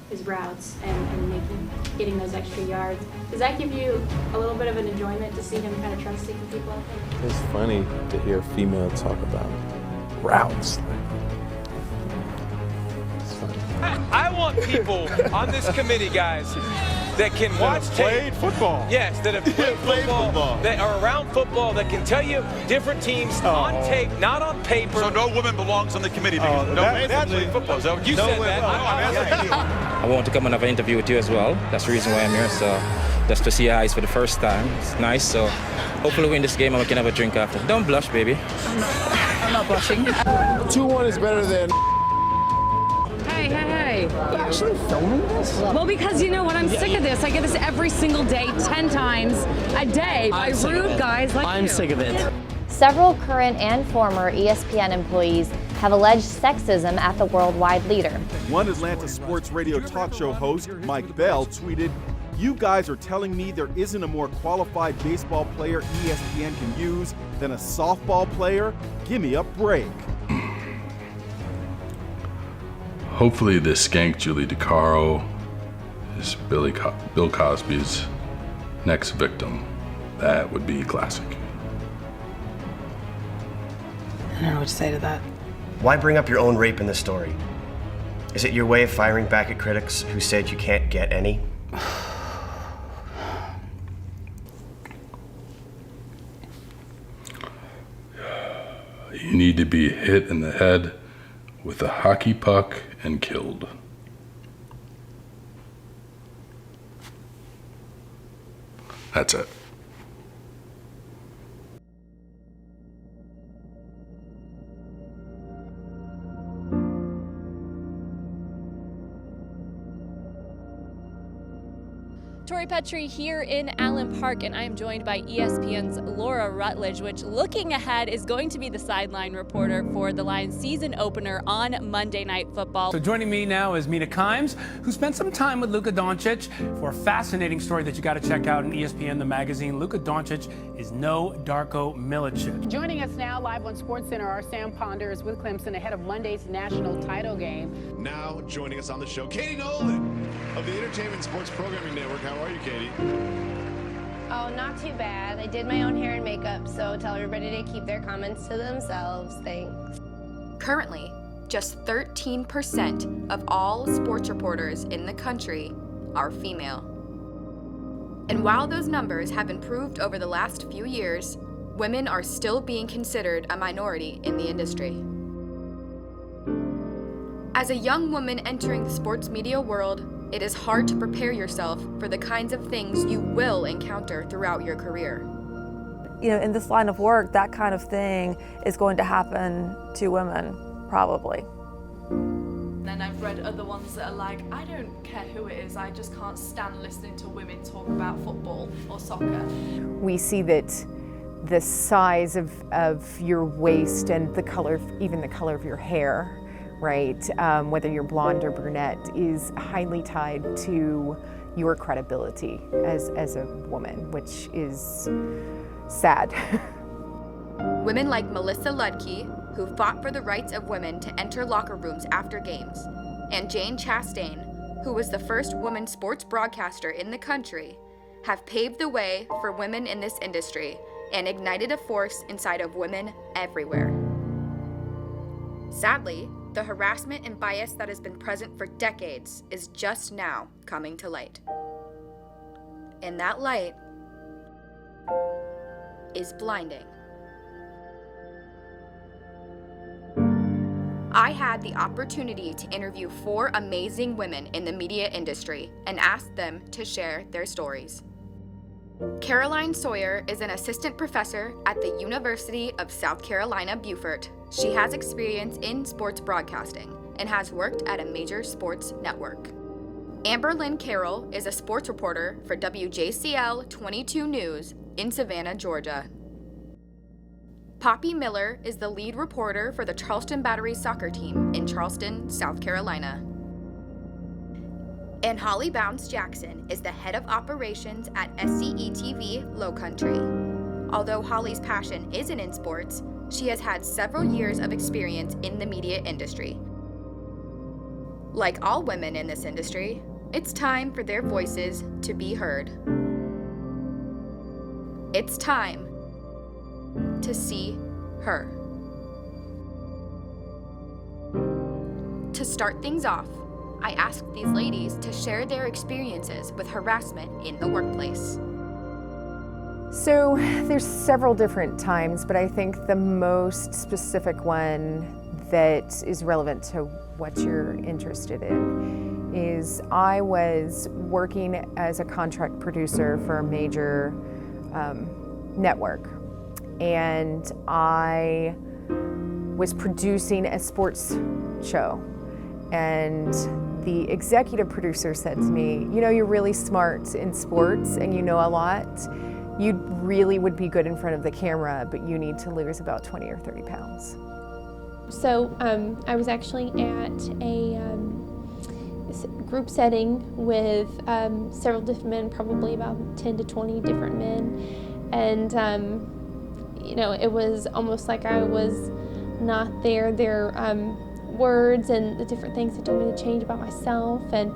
his routes and getting those extra yards. Does that give you a little bit of an enjoyment to see him kind of trusting people out there? It's funny to hear a female talk about routes. It's funny. I want people on this committee, guys, that can watch played football. Yes, that have played football, that are around football, that can tell you different teams on tape, not on paper. So no woman belongs on the committee because no man played football. So You said that. I want to come and have an interview with you as well. That's the reason why I'm here. So just to see your eyes for the first time. It's nice. So hopefully we win this game and we can have a drink after. Don't blush, baby. I'm not blushing. 2-1 is better than... Hey. You're actually filming this? Well, because you know what? I'm sick of this. I get this every single day, 10 times a day by rude guys like you. I'm sick of it. Several current and former ESPN employees have alleged sexism at the worldwide leader. one Atlanta sports radio talk show host, Mike Bell, tweeted, "You guys are telling me there isn't a more qualified baseball player ESPN can use than a softball player? Give me a break." Hopefully this skank Julie DeCaro is Bill Cosby's next victim. That would be classic. I don't know what to say to that. Why bring up your own rape in the story? Is it your way of firing back at critics who said you can't get any? You need to be hit in the head with a hockey puck and killed. That's it. Tori Petrie here in Allen Park, and I am joined by ESPN's Laura Rutledge, which, looking ahead, is going to be the sideline reporter for the Lions season opener on Monday Night Football. So joining me now is Mina Kimes, who spent some time with Luka Doncic for a fascinating story that you got to check out in ESPN, the magazine. Luka Doncic is no Darko Milicic. Joining us now live on SportsCenter are Sam Ponders with Clemson ahead of Monday's national title game. Now joining us on the show, Katie Nolan of the Entertainment Sports Programming Network. How are you, Katie? Oh, not too bad. I did my own hair and makeup, so tell everybody to keep their comments to themselves. Thanks. Currently, just 13% of all sports reporters in the country are female. And while those numbers have improved over the last few years, women are still being considered a minority in the industry. As a young woman entering the sports media world, it is hard to prepare yourself for the kinds of things you will encounter throughout your career. You know, in this line of work, that kind of thing is going to happen to women, probably. Then I've read other ones that are like, I don't care who it is, I just can't stand listening to women talk about football or soccer. We see that the size of your waist and the color, even the color of your hair, right, whether you're blonde or brunette, is highly tied to your credibility as a woman, which is sad. Women like Melissa Ludke, who fought for the rights of women to enter locker rooms after games, and Jane Chastain, who was the first woman sports broadcaster in the country, have paved the way for women in this industry and ignited a force inside of women everywhere. Sadly, the harassment and bias that has been present for decades is just now coming to light. And that light is blinding. I had the opportunity to interview 4 amazing women in the media industry and asked them to share their stories. Caroline Sawyer is an assistant professor at the University of South Carolina, Beaufort. She has experience in sports broadcasting and has worked at a major sports network. Amber Lynn Carroll is a sports reporter for WJCL 22 News in Savannah, Georgia. Poppy Miller is the lead reporter for the Charleston Battery soccer team in Charleston, South Carolina. And Holly Bounce Jackson is the head of operations at SCE-TV Lowcountry. Although Holly's passion isn't in sports, she has had several years of experience in the media industry. Like all women in this industry, it's time for their voices to be heard. It's time to see her. To start things off, I asked these ladies to share their experiences with harassment in the workplace. So there's several different times, but I think the most specific one that is relevant to what you're interested in is I was working as a contract producer for a major network, and I was producing a sports show, and the executive producer said to me, you know, you're really smart in sports and you know a lot. You really would be good in front of the camera, but you need to lose about 20 or 30 pounds. So I was actually at a group setting with several different men, probably about 10 to 20 different men. And, you know, it was almost like I was not there. Their words and the different things they told me to change about myself, and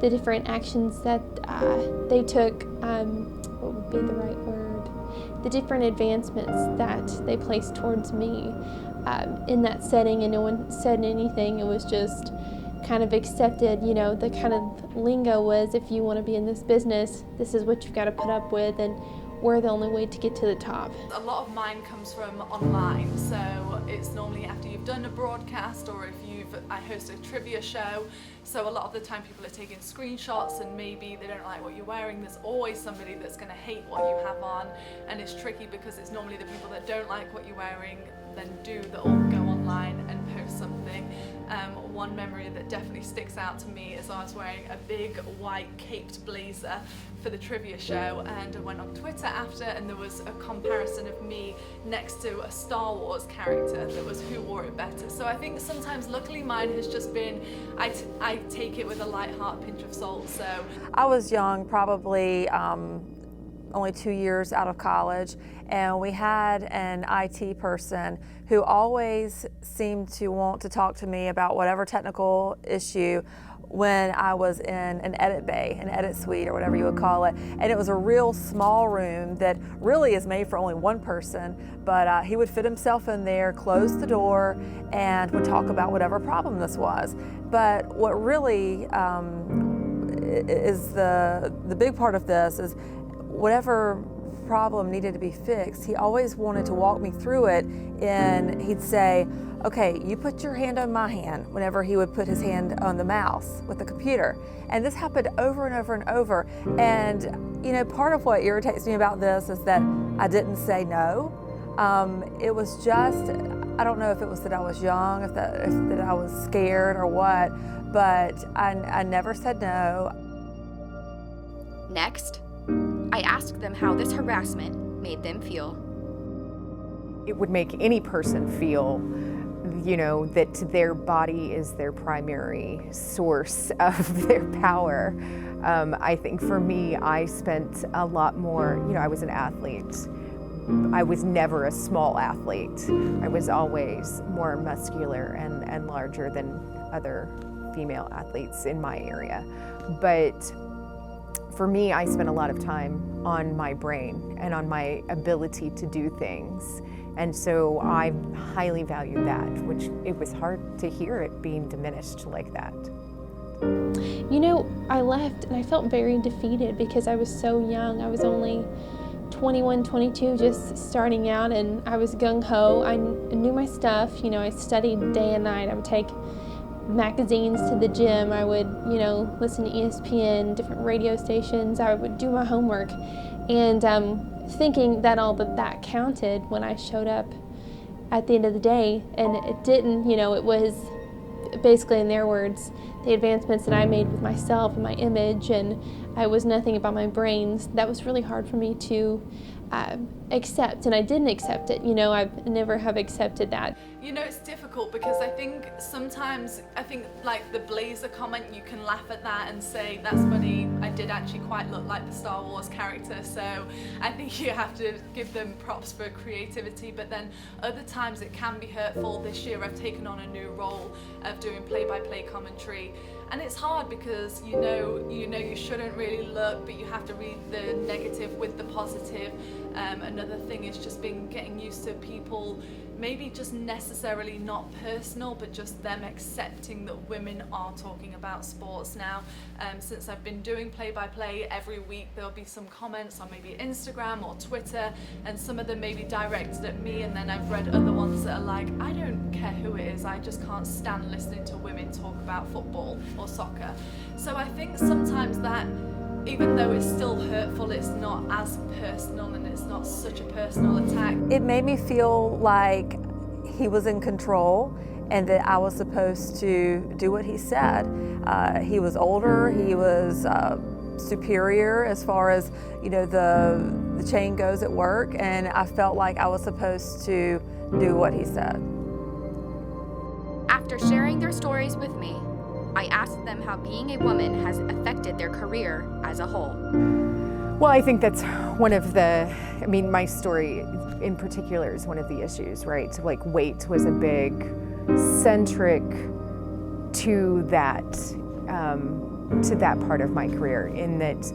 the different actions that they took, what would be the right word? The different advancements that they placed towards me in that setting, and no one said anything. It was just kind of accepted. You know, the kind of lingo was, if you want to be in this business, this is what you've got to put up with, and we're the only way to get to the top. A lot of mine comes from online, so it's normally after you've done a broadcast, or if I host a trivia show, so a lot of the time people are taking screenshots and maybe they don't like what you're wearing. There's always somebody that's going to hate what you have on, and it's tricky because it's normally the people that don't like what you're wearing then that will go online and post something. One memory that definitely sticks out to me is I was wearing a big white caped blazer for the trivia show, and I went on Twitter after, and there was a comparison of me next to a Star Wars character that was who wore it better. So I think sometimes, luckily, mine has just been, I take it with a light heart, pinch of salt. So I was young, probably only 2 years out of college, and we had an IT person who always seemed to want to talk to me about whatever technical issue when I was in an edit bay, an edit suite, or whatever you would call it. And it was a real small room that really is made for only one person, but he would fit himself in there, close the door, and would talk about whatever problem this was. But what really is the big part of this is whatever problem needed to be fixed, he always wanted to walk me through it, and he'd say, okay, you put your hand on my hand, whenever he would put his hand on the mouse with the computer. And this happened over and over and over. And you know, part of what irritates me about this is that I didn't say no. It was just, I don't know if it was that I was young, if that I was scared or what, but I never said no. Next, I asked them how this harassment made them feel. It would make any person feel, you know, that their body is their primary source of their power. I think for me, I spent a lot more, you know, I was an athlete. I was never a small athlete. I was always more muscular and larger than other female athletes in my area. But for me, I spent a lot of time on my brain and on my ability to do things. And so I highly valued that, which it was hard to hear it being diminished like that. You know, I left and I felt very defeated because I was so young. I was only 21, 22, just starting out, and I was gung-ho. I knew my stuff. You know, I studied day and night. I would take magazines to the gym. I would, you know, listen to ESPN, different radio stations. I would do my homework, and thinking that all that counted when I showed up at the end of the day, and it didn't. You know, it was basically, in their words, the advancements that I made with myself and my image, and I was nothing about my brains. That was really hard for me to accept, and I didn't accept it. You know, I've never have accepted that. You know, it's difficult because I think sometimes, like the blazer comment, you can laugh at that and say, that's funny, I did actually quite look like the Star Wars character, so I think you have to give them props for creativity, but then other times it can be hurtful. This year I've taken on a new role of doing play-by-play commentary, and it's hard because you know you shouldn't really look, but you have to read the negative with the positive. Another thing is just getting used to people maybe just necessarily not personal, but just them accepting that women are talking about sports now. Since I've been doing play-by-play, every week there'll be some comments on maybe Instagram or Twitter, and some of them may be directed at me, and then I've read other ones that are like, I don't care who it is, I just can't stand listening to women talk about football or soccer. So I think sometimes that, even though it's still hurtful, it's not as personal and it's not such a personal attack. It made me feel like he was in control and that I was supposed to do what he said. He was older, he was superior as far as, you know, the chain goes at work, and I felt like I was supposed to do what he said. After sharing their stories with me, I asked them how being a woman has affected their career as a whole. Well, I think that's one of the, I mean, my story in particular is one of the issues, right? So, like, weight was a big centric to that part of my career, in that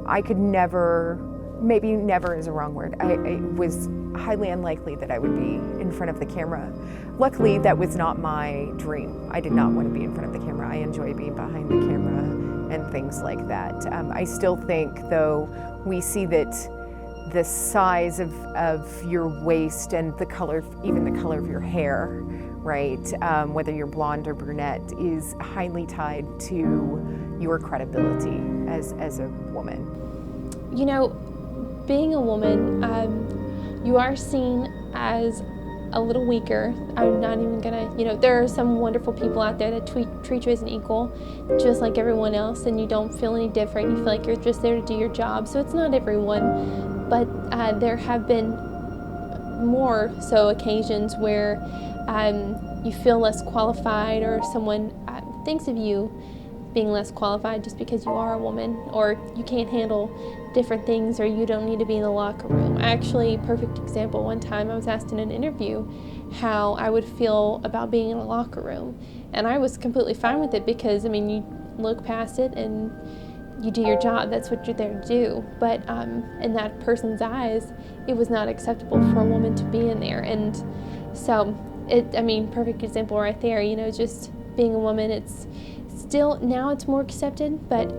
I could never, maybe never is a wrong word, it was highly unlikely that I would be in front of the camera. Luckily, that was not my dream. I did not want to be in front of the camera. I enjoy being behind the camera and things like that. I still think, though, we see that the size of your waist and the color, even the color of your hair, right, whether you're blonde or brunette, is highly tied to your credibility as a woman. You know, being a woman, you are seen as a little weaker. I'm not even gonna, you know, there are some wonderful people out there that treat you as an equal, just like everyone else, and you don't feel any different. You feel like you're just there to do your job. So it's not everyone, but there have been more so occasions where you feel less qualified, or someone thinks of you being less qualified just because you are a woman, or you can't handle different things, or you don't need to be in the locker room. Actually, perfect example, one time I was asked in an interview how I would feel about being in a locker room, and I was completely fine with it because, I mean, you look past it and you do your job. That's what you're there to do. But in that person's eyes, it was not acceptable for a woman to be in there. And so I mean, perfect example right there, you know, just being a woman, it's still, now it's more accepted, but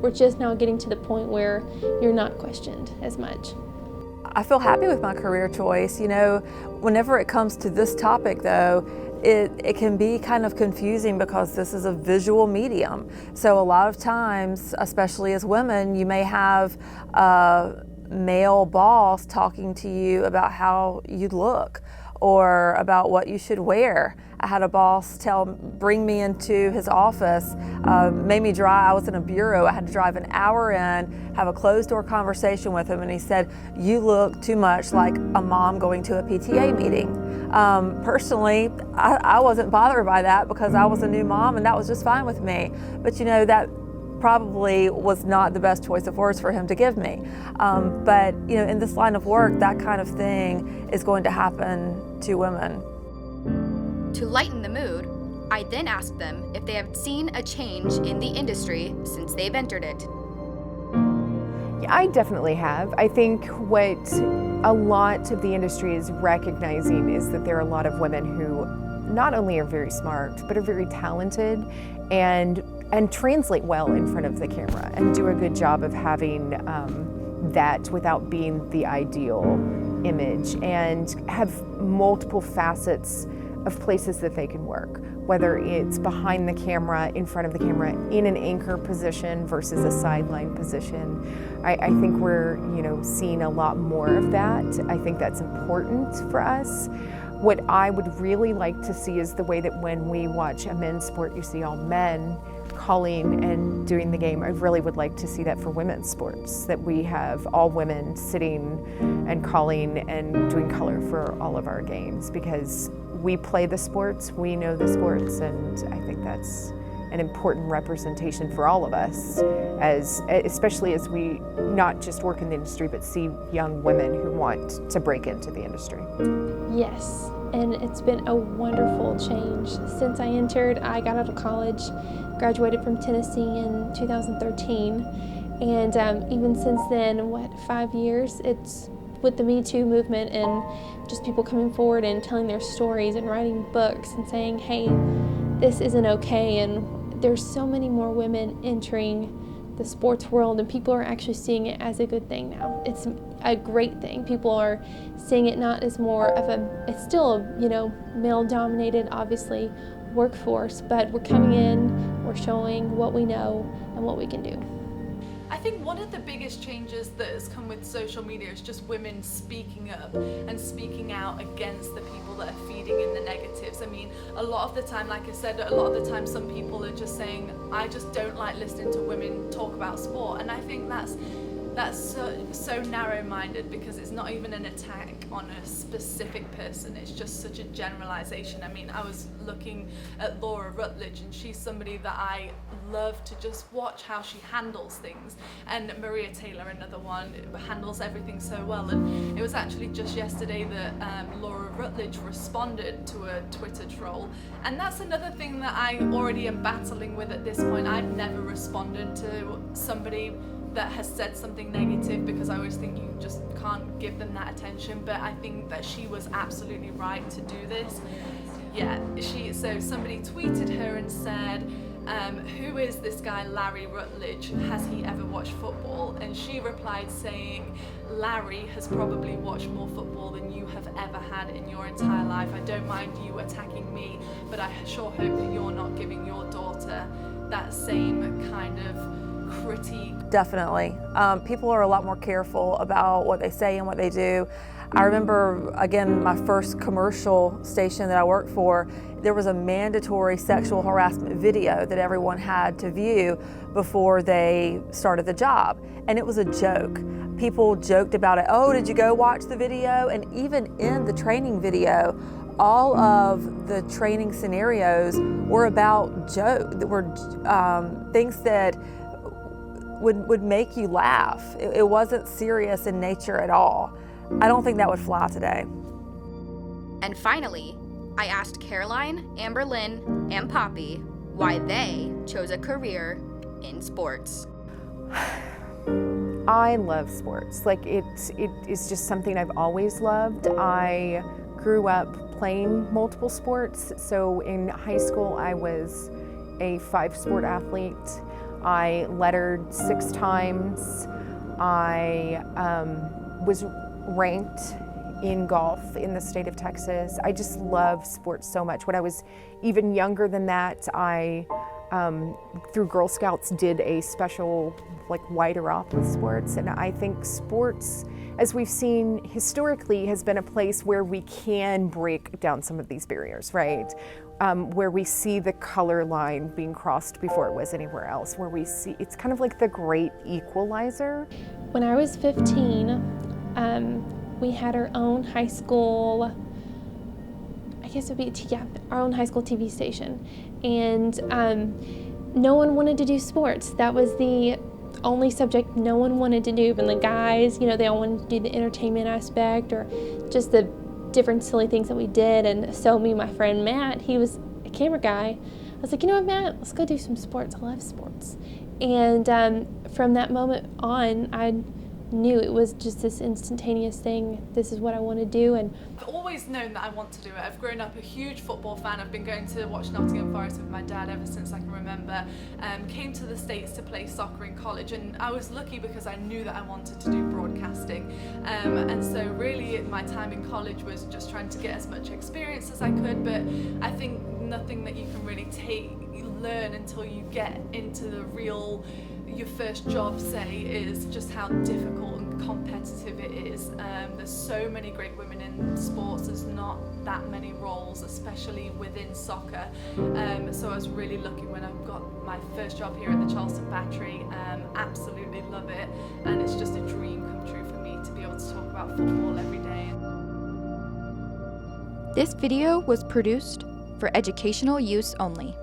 we're just now getting to the point where you're not questioned as much. I feel happy with my career choice. You know, whenever it comes to this topic, though, it can be kind of confusing because this is a visual medium. So a lot of times, especially as women, you may have a male boss talking to you about how you look or about what you should wear. I had a boss bring me into his office, made me drive, I was in a bureau, I had to drive an hour in, have a closed door conversation with him, and he said, "You look too much like a mom going to a PTA meeting." Personally, I wasn't bothered by that because I was a new mom and that was just fine with me. But you know, that probably was not the best choice of words for him to give me. But you know, in this line of work, that kind of thing is going to happen to women. To lighten the mood, I then asked them if they have seen a change in the industry since they've entered it. Yeah, I definitely have. I think what a lot of the industry is recognizing is that there are a lot of women who not only are very smart, but are very talented and translate well in front of the camera and do a good job of having that without being the ideal image, and have multiple facets of places that they can work, whether it's behind the camera, in front of the camera, in an anchor position versus a sideline position. I think we're, you know, seeing a lot more of that. I think that's important for us. What I would really like to see is the way that when we watch a men's sport, you see all men calling and doing the game. I really would like to see that for women's sports, that we have all women sitting and calling and doing color for all of our games, because we play the sports, we know the sports, and I think that's an important representation for all of us, especially as we not just work in the industry, but see young women who want to break into the industry. Yes, and it's been a wonderful change. Since I entered, I got out of college, graduated from Tennessee in 2013, and even since then, 5 years, it's with the Me Too movement and just people coming forward and telling their stories and writing books and saying, hey, this isn't okay, and there's so many more women entering the sports world, and people are actually seeing it as a good thing now. It's a great thing. People are seeing it not as more of it's still a, male-dominated, obviously, workforce, but we're coming in, we're showing what we know and what we can do. I think one of the biggest changes that has come with social media is just women speaking up and speaking out against the people that are feeding in the negatives. I mean, a lot of the time, like I said, a lot of the time some people are just saying, I just don't like listening to women talk about sport. And I think that's so narrow-minded, because it's not even an attack on a specific person, it's just such a generalization. I mean, I was looking at Laura Rutledge, and she's somebody that I love to just watch how she handles things, and Maria Taylor, another one, handles everything so well. And it was actually just yesterday that Laura Rutledge responded to a Twitter troll, and that's another thing that I already am battling with at this point. I've never responded to somebody that has said something negative, because I always think you just can't give them that attention, but I think that she was absolutely right to do this. Yeah, so somebody tweeted her and said, who is this guy Larry Rutledge? Has he ever watched football? And she replied saying, Larry has probably watched more football than you have ever had in your entire life. I don't mind you attacking me, but I sure hope that you're not giving your daughter that same kind of critique. Definitely. People are a lot more careful about what they say and what they do. I remember, again, my first commercial station that I worked for, there was a mandatory sexual harassment video that everyone had to view before they started the job. And it was a joke. People joked about it. Oh, did you go watch the video? And even in the training video, all of the training scenarios were about things that would make you laugh. It wasn't serious in nature at all. I don't think that would fly today. And finally, I asked Caroline, Amberlynn, and Poppy why they chose a career in sports. I love sports. It is just something I've always loved. I grew up playing multiple sports. So in high school, I was a 5-sport athlete. I lettered 6 times. I was ranked in golf in the state of Texas. I just love sports so much. When I was even younger than that, I, through Girl Scouts, did a special wider off with sports. And I think sports, as we've seen historically, has been a place where we can break down some of these barriers, right? Where we see the color line being crossed before it was anywhere else, where we see, it's kind of like the great equalizer. When I was 15, we had our own high school, I guess it would be, our own high school TV station. And no one wanted to do sports. That was the only subject no one wanted to do. And the guys, they all wanted to do the entertainment aspect or just the different silly things that we did. And so me and my friend Matt, he was a camera guy. I was like, you know what, Matt, let's go do some sports. I love sports. And from that moment on, I knew it was just this instantaneous thing. This is what I want to do. And I've always known that I want to do it. I've grown up a huge football fan. I've been going to watch Nottingham Forest with my dad ever since I can remember. Came to the States to play soccer in college, and I was lucky because I knew that I wanted to do broadcasting. And so really my time in college was just trying to get as much experience as I could, but I think nothing that you can really learn until you get into the real your first job, say, is just how difficult and competitive it is. There's so many great women in sports. There's not that many roles, especially within soccer. So I was really lucky when I got my first job here at the Charleston Battery. Absolutely love it, and it's just a dream come true for me to be able to talk about football every day. This video was produced for educational use only.